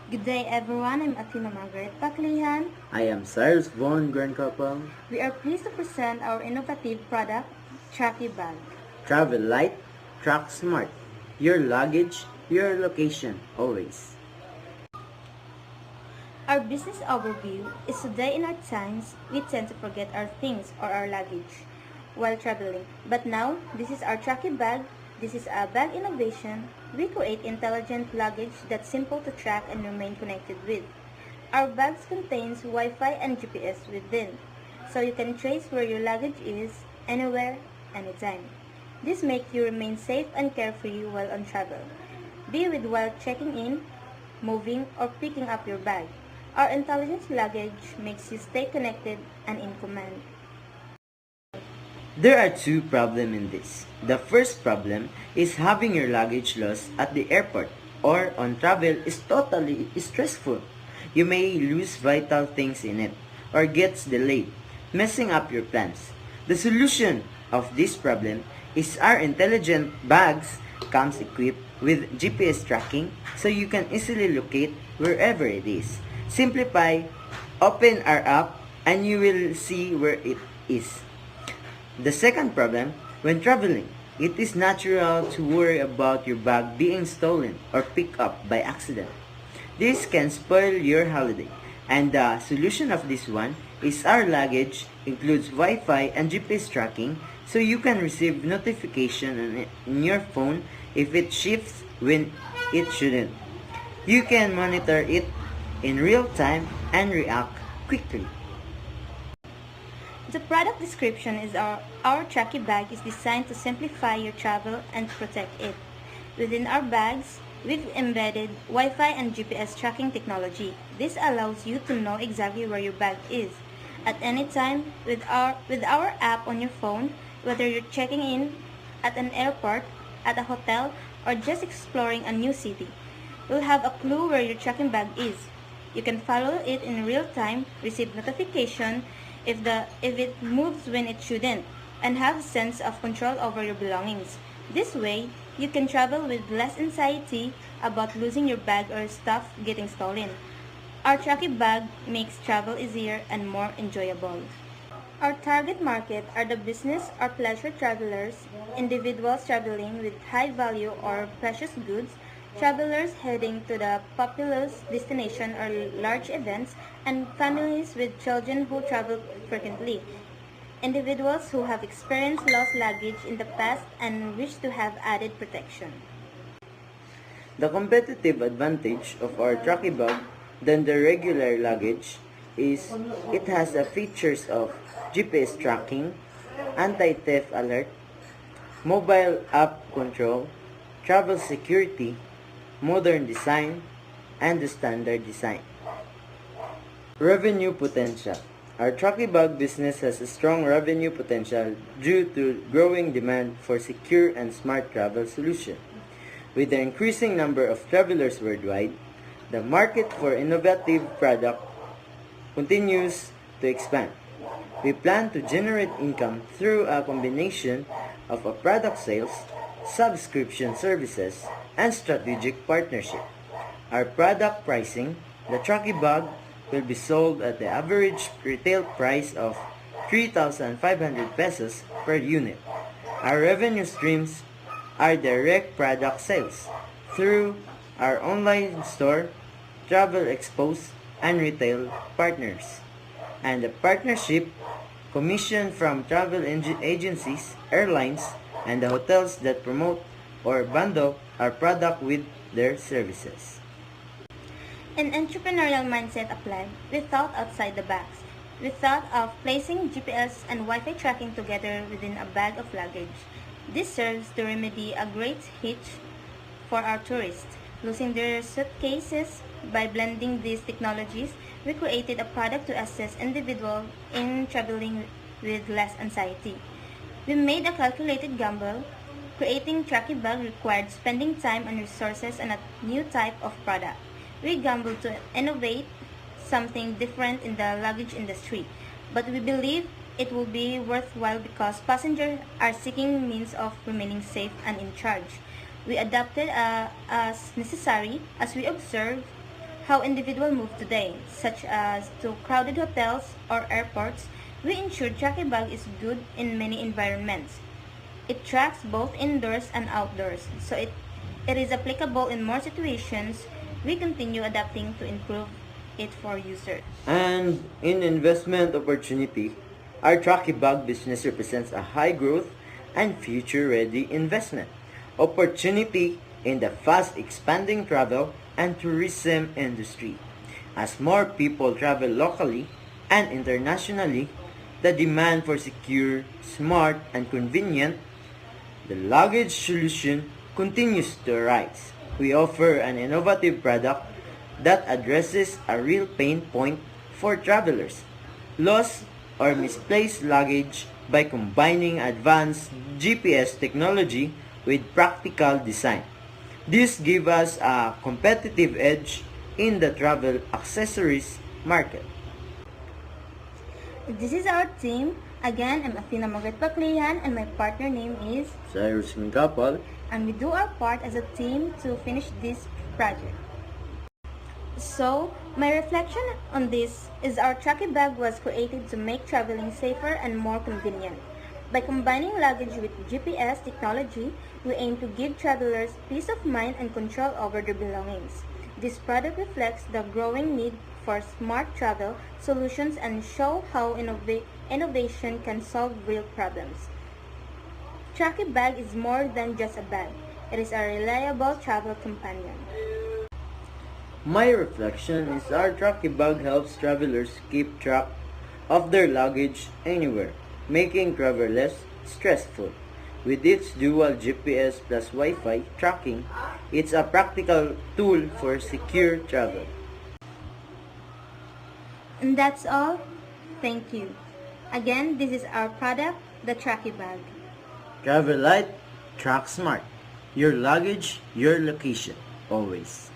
Good day everyone, I'm Athena Margaret Paclihan. I am Cyrus Von Grandcouple. We are pleased to present our innovative product, Tracky Bag. Travel light, track smart. Your luggage, your location, always. Our business overview is today in our times, we tend to forget our things or our luggage while traveling. But now, this is our Tracky Bag. This is a bag innovation. We create intelligent luggage that's simple to track and remain connected with. Our bags contains Wi-Fi and GPS within, so you can trace where your luggage is, anywhere, anytime. This makes you remain safe and carefree while on travel. Be with while checking in, moving, or picking up your bag. Our intelligent luggage makes you stay connected and in command. There are two problems in this. The first problem is having your luggage lost at the airport or on travel is totally stressful. You may lose vital things in it or gets delayed, messing up your plans. The solution of this problem is our intelligent bags comes equipped with GPS tracking so you can easily locate wherever it is. Simplify, open our app and you will see where it is. The second problem, when traveling, it is natural to worry about your bag being stolen or picked up by accident. This can spoil your holiday, and the solution of this one is our luggage includes Wi-Fi and GPS tracking so you can receive notification on your phone if it shifts when it shouldn't. You can monitor it in real time and react quickly. The product description is our Tracky Bag is designed to simplify your travel and protect it. Within our bags, we've embedded Wi-Fi and GPS tracking technology. This allows you to know exactly where your bag is at any time with our app on your phone, whether you're checking in at an airport, at a hotel, or just exploring a new city. You'll have a clue where your tracking bag is. You can follow it in real time, receive notification if it moves when it shouldn't, and have a sense of control over your belongings. This way, you can travel with less anxiety about losing your bag or stuff getting stolen. Our Tracky Bag makes travel easier and more enjoyable. Our target market are the business or pleasure travelers, individuals traveling with high value or precious goods, travelers heading to the populous destination or large events, and families with children who travel frequently. Individuals who have experienced lost luggage in the past and wish to have added protection. The competitive advantage of our Tracky Bag than the regular luggage is it has the features of GPS tracking, anti-theft alert, mobile app control, travel security, modern design, and the standard design. Revenue potential. Our Tracky Bag business has a strong revenue potential due to growing demand for secure and smart travel solutions. With the increasing number of travelers worldwide, the market for innovative product continues to expand. We plan to generate income through a combination of a product sales, subscription services, and strategic partnership. Our product pricing, the Tracky Bag, will be sold at the average retail price of 3,500 pesos per unit. Our revenue streams are direct product sales through our online store, travel expos, and retail partners, and the partnership commission from travel agencies, airlines, and the hotels that promote or bundle our product with their services. An entrepreneurial mindset applied, we thought outside the box. We thought of placing GPS and Wi-Fi tracking together within a bag of luggage. This serves to remedy a great hitch for our tourists, losing their suitcases. By blending these technologies, we created a product to assist individuals in traveling with less anxiety. We made a calculated gamble. Creating Tracky Bag required spending time and resources on a new type of product. We gambled to innovate something different in the luggage industry, but we believe it will be worthwhile because passengers are seeking means of remaining safe and in charge. We adapted as necessary as we observe how individuals move today, such as to crowded hotels or airports, we ensure Tracky Bag is good in many environments. It tracks both indoors and outdoors, so it is applicable in more situations. We continue adapting to improve it for users. And in investment opportunity, our Tracky Bag business represents a high growth and future-ready investment opportunity in the fast expanding travel and tourism industry. As more people travel locally and internationally, the demand for secure, smart, and convenient the luggage solution continues to rise. We offer an innovative product that addresses a real pain point for travelers, lost or misplaced luggage by combining advanced GPS technology with practical design. This gives us a competitive edge in the travel accessories market. This is our team. Again, I'm Athena Margaret Paclihan and my partner name is, Cyrus Mingapal. and we do our part as a team to finish this project. So, my reflection on this is our Tracky Bag was created to make traveling safer and more convenient. By combining luggage with GPS technology, we aim to give travelers peace of mind and control over their belongings. This product reflects the growing need for smart travel solutions and show how innovation can solve real problems. Tracky Bag is more than just a bag. It is a reliable travel companion. My reflection is our Tracky Bag helps travelers keep track of their luggage anywhere, making travel less stressful. With its dual GPS plus Wi-Fi tracking, it's a practical tool for secure travel. And that's all. Thank you. Again, this is our product, the Tracky Bag. Travel light, track smart. Your luggage, your location, always.